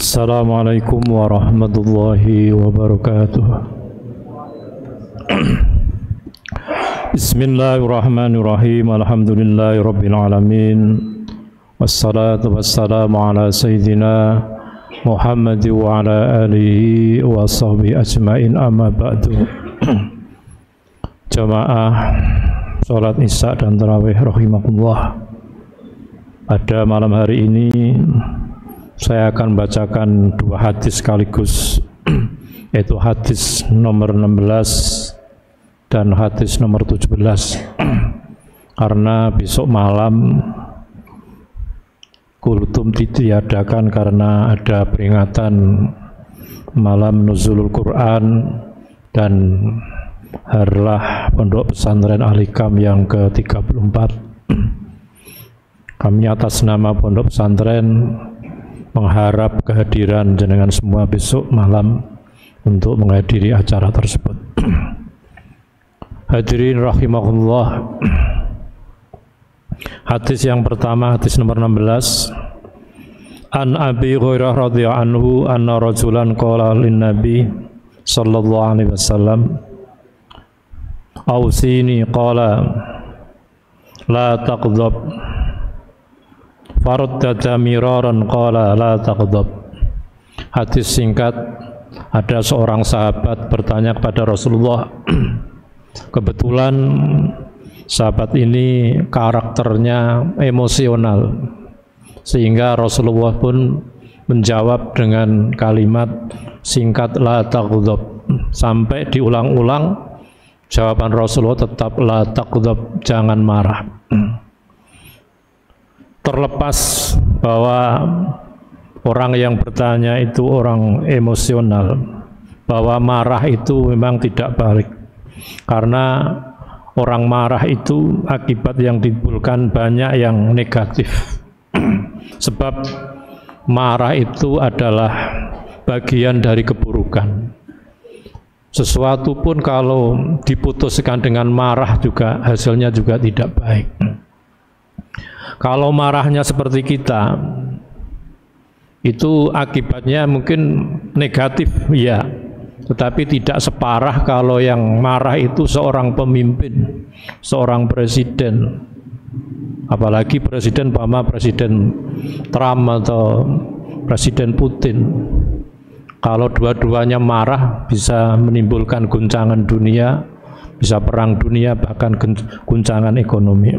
Assalamualaikum warahmatullahi wabarakatuh. Bismillahirrahmanirrahim. Alhamdulillahirabbil alamin. Wassalatu wassalamu ala sayyidina Muhammad wa ala alihi wa sahbihi ajmain, amma ba'du. Jamaah salat Isya dan tarawih rahimakumullah. Pada malam hari ini saya akan bacakan dua hadis sekaligus, yaitu hadis nomor 16 dan hadis nomor 17. Karena besok malam kultum ditiadakan karena ada peringatan malam nuzulul Quran dan harlah Pondok Pesantren Al-Hikam yang ke-34. Kami atas nama Pondok Pesantren mengharap kehadiran jenengan semua besok malam untuk menghadiri acara tersebut. Hadirin rahimahullah. Hadis yang pertama, hadis nomor 16. An Abi Hurairah radhiyallahu anhu anna rajulan qala lin Nabi sallallahu alaihi wasallam ausini qala la taqdhab faruddada miraran qala la taqdhab. Hadis singkat, ada seorang sahabat bertanya kepada Rasulullah. Kebetulan sahabat ini karakternya emosional, sehingga Rasulullah pun menjawab dengan kalimat singkat la taqdhab. Sampai diulang-ulang, jawaban Rasulullah tetap la taqdhab, jangan marah. Terlepas bahwa orang yang bertanya itu orang emosional, bahwa marah itu memang tidak baik, karena orang marah itu akibat yang ditimbulkan banyak yang negatif. Sebab marah itu adalah bagian dari keburukan. Sesuatu pun kalau diputuskan dengan marah juga hasilnya juga tidak baik. Kalau marahnya seperti kita, itu akibatnya mungkin negatif, ya, tetapi tidak separah kalau yang marah itu seorang pemimpin, seorang presiden, apalagi presiden Trump atau presiden Putin. Kalau dua-duanya marah bisa menimbulkan guncangan dunia, bisa perang dunia, bahkan guncangan ekonomi.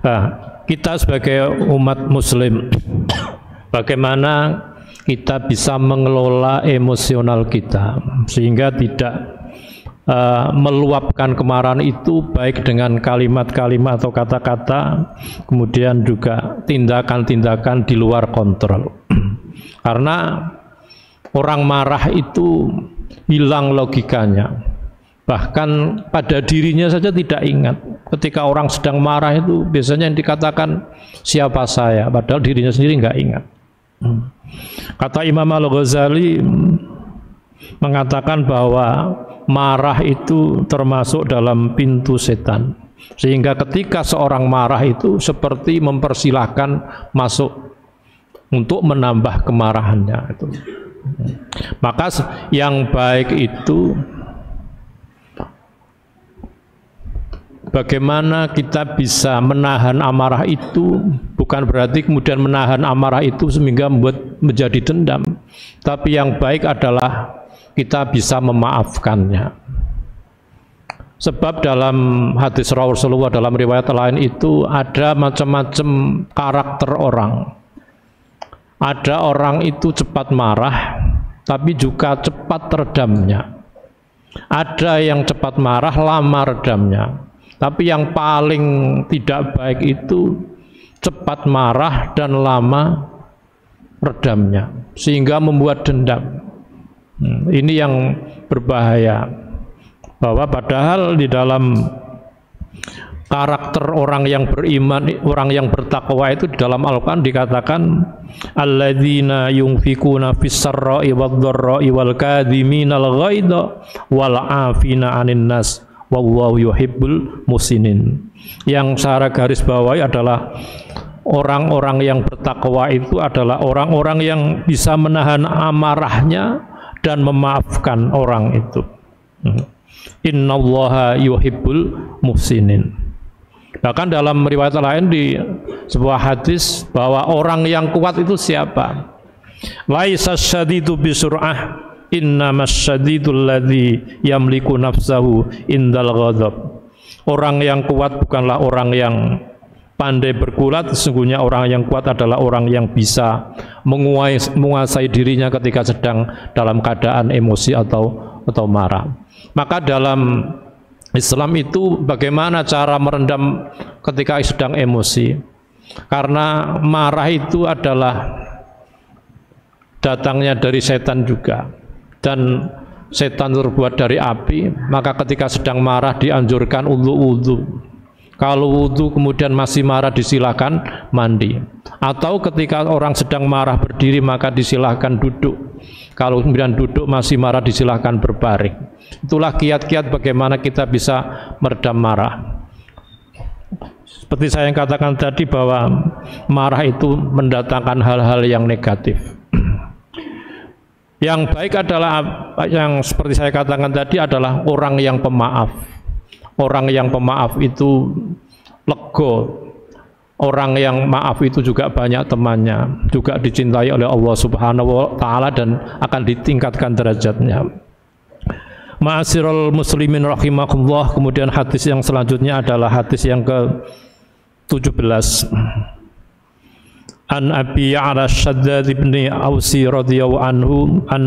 Nah, kita sebagai umat muslim, bagaimana kita bisa mengelola emosional kita sehingga tidak meluapkan kemarahan itu, baik dengan kalimat-kalimat atau kata-kata, kemudian juga tindakan-tindakan di luar kontrol. Karena orang marah itu hilang logikanya, bahkan pada dirinya saja tidak ingat. Ketika orang sedang marah itu biasanya yang dikatakan siapa saya, padahal dirinya sendiri nggak ingat. Kata Imam Al-Ghazali mengatakan bahwa marah itu termasuk dalam pintu setan, sehingga ketika seorang marah itu seperti mempersilahkan masuk untuk menambah kemarahannya itu. Maka yang baik itu bagaimana kita bisa menahan amarah itu, bukan berarti kemudian menahan amarah itu sehingga membuat menjadi dendam, tapi yang baik adalah kita bisa memaafkannya. Sebab dalam hadis Rasulullah, dalam riwayat lain itu ada macam-macam karakter orang. Ada orang itu cepat marah, tapi juga cepat redamnya. Ada yang cepat marah, lama redamnya. Tapi yang paling tidak baik itu cepat marah dan lama redamnya, sehingga membuat dendam. Ini yang berbahaya, bahwa padahal di dalam karakter orang yang beriman, orang yang bertakwa itu di dalam Al-Quran dikatakan alladzina yunfikuna fis-sarra'i wad-dharra'i wal kadhiminal ghaidha wal 'afina 'anil nas wallahu yuhibbul muhsinin. Yang secara garis bawahi adalah orang-orang yang bertakwa itu adalah orang-orang yang bisa menahan amarahnya dan memaafkan orang itu. Innallaha yuhibbul muhsinin. Bahkan dalam riwayat lain di sebuah hadis bahwa orang yang kuat itu siapa? Laisa syadidu bisur'ah, innamas syadidul ladzi yamliku nafsahu indal ghadab. Orang yang kuat bukanlah orang yang pandai bergulat, sesungguhnya orang yang kuat adalah orang yang bisa menguasai dirinya ketika sedang dalam keadaan emosi atau marah. Maka dalam Islam itu bagaimana cara merendam ketika sedang emosi? Karena marah itu adalah datangnya dari setan juga, dan setan terbuat dari api. Maka ketika sedang marah dianjurkan untuk wudhu. Kalau wudhu kemudian masih marah disilahkan mandi. Atau ketika orang sedang marah berdiri maka disilahkan duduk. Kalau kemudian duduk masih marah disilahkan berbaring. Itulah kiat-kiat bagaimana kita bisa meredam marah. Seperti saya yang katakan tadi bahwa marah itu mendatangkan hal-hal yang negatif. Yang baik adalah yang seperti saya katakan tadi adalah orang yang pemaaf. Orang yang pemaaf itu lego. Orang yang maaf itu juga banyak temannya, juga dicintai oleh Allah Subhanahu wa taala dan akan ditingkatkan derajatnya. Ma'asyiral muslimin rahimakumullah. Kemudian hadis yang selanjutnya adalah hadis yang ke-17. An Abi Ya'la Shaddad ibn Ausi radhiyallahu anhu an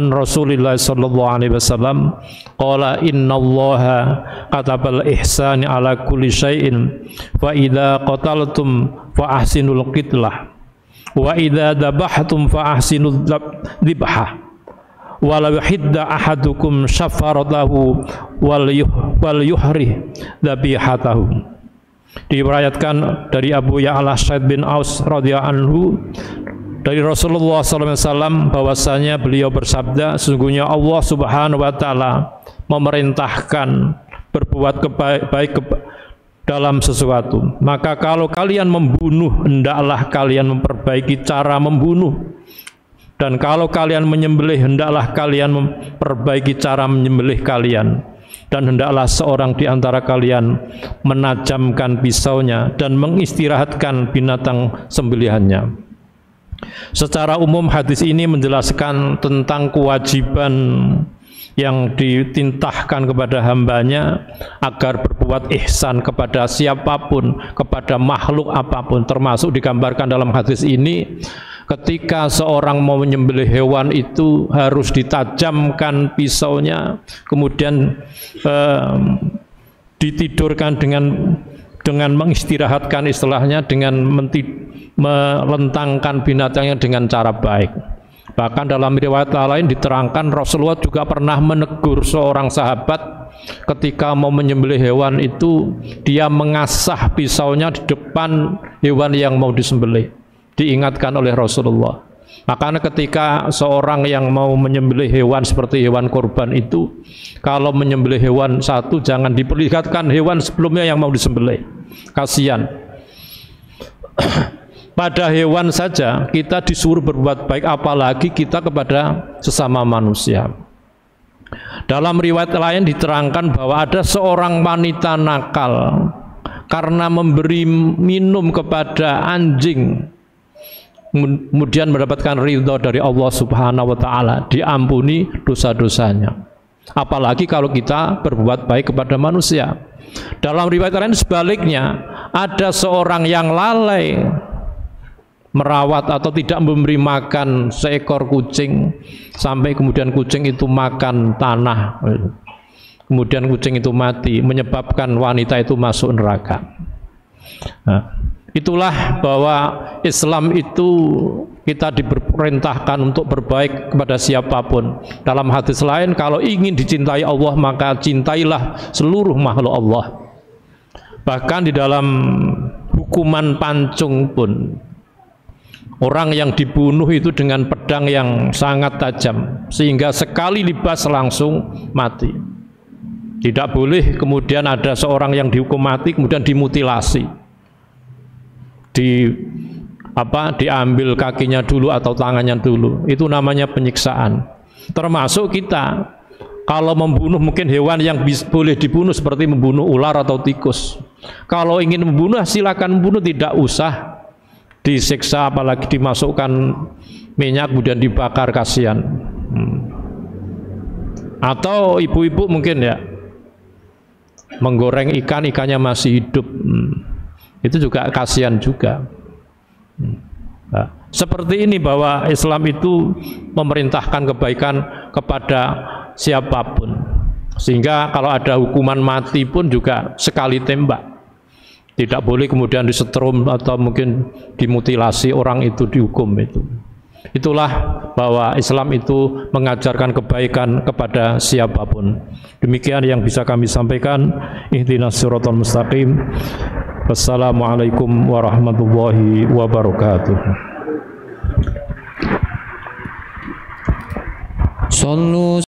Rasulillah sallallahu alaihi wasallam qala innallaha katabal ihsani ala kulli syai'in fa idza qataltum fa ahsinul qitlah wa idza dabahtum fa ahsinul dzibhah wala yuhidda ahadukum syafaratahu wal yuhrih dzabihatahu. Diriwayatkan dari Abu Ya'la Shaddad bin Aus radhiyallahu anhu dari Rasulullah SAW bahwasanya beliau bersabda, sesungguhnya Allah Subhanahu wa taala memerintahkan berbuat baik dalam sesuatu. Maka kalau kalian membunuh, hendaklah kalian memperbaiki cara membunuh. Dan kalau kalian menyembelih, hendaklah kalian memperbaiki cara menyembelih kalian. Dan hendaklah seorang di antara kalian menajamkan pisaunya dan mengistirahatkan binatang sembelihannya. Secara umum hadis ini menjelaskan tentang kewajiban yang ditintahkan kepada hambanya agar berbuat ihsan kepada siapapun, kepada makhluk apapun, termasuk digambarkan dalam hadis ini ketika seorang mau menyembelih hewan itu harus ditajamkan pisaunya, kemudian ditidurkan dengan mengistirahatkan, istilahnya dengan melentangkan binatangnya dengan cara baik. Bahkan dalam riwayat lain diterangkan Rasulullah juga pernah menegur seorang sahabat ketika mau menyembelih hewan itu, dia mengasah pisaunya di depan hewan yang mau disembelih. Diingatkan oleh Rasulullah. Makanya ketika seorang yang mau menyembelih hewan seperti hewan kurban itu, kalau menyembelih hewan satu jangan diperlihatkan hewan sebelumnya yang mau disembelih. Kasihan. Pada hewan saja kita disuruh berbuat baik, apalagi kita kepada sesama manusia. Dalam riwayat lain diterangkan bahwa ada seorang wanita nakal karena memberi minum kepada anjing, kemudian mendapatkan ridha dari Allah Subhanahu wa taala, diampuni dosa-dosanya. Apalagi kalau kita berbuat baik kepada manusia. Dalam riwayat lain sebaliknya, ada seorang yang lalai merawat atau tidak memberi makan seekor kucing sampai kemudian kucing itu makan tanah. Kemudian kucing itu mati, menyebabkan wanita itu masuk neraka. Nah, itulah bahwa Islam itu kita diperintahkan untuk berbaik kepada siapapun. Dalam hadis lain, kalau ingin dicintai Allah maka cintailah seluruh makhluk Allah. Bahkan di dalam hukuman pancung pun, orang yang dibunuh itu dengan pedang yang sangat tajam sehingga sekali libas langsung mati. Tidak boleh kemudian ada seorang yang dihukum mati kemudian dimutilasi, diambil kakinya dulu atau tangannya dulu, itu namanya penyiksaan. Termasuk kita kalau membunuh mungkin hewan yang boleh dibunuh seperti membunuh ular atau tikus. Kalau ingin membunuh silakan membunuh, tidak usah disiksa apalagi dimasukkan minyak kemudian dibakar, kasihan. Atau ibu-ibu mungkin ya menggoreng ikan, ikannya masih hidup, itu juga kasihan juga. Nah, seperti ini bahwa Islam itu memerintahkan kebaikan kepada siapapun, sehingga kalau ada hukuman mati pun juga sekali tembak, tidak boleh kemudian disetrum atau mungkin dimutilasi orang itu dihukum itu. Itulah bahwa Islam itu mengajarkan kebaikan kepada siapapun. Demikian yang bisa kami sampaikan. Ihdinas siratal mustaqim. Wassalamualaikum warahmatullahi wabarakatuh. Sallu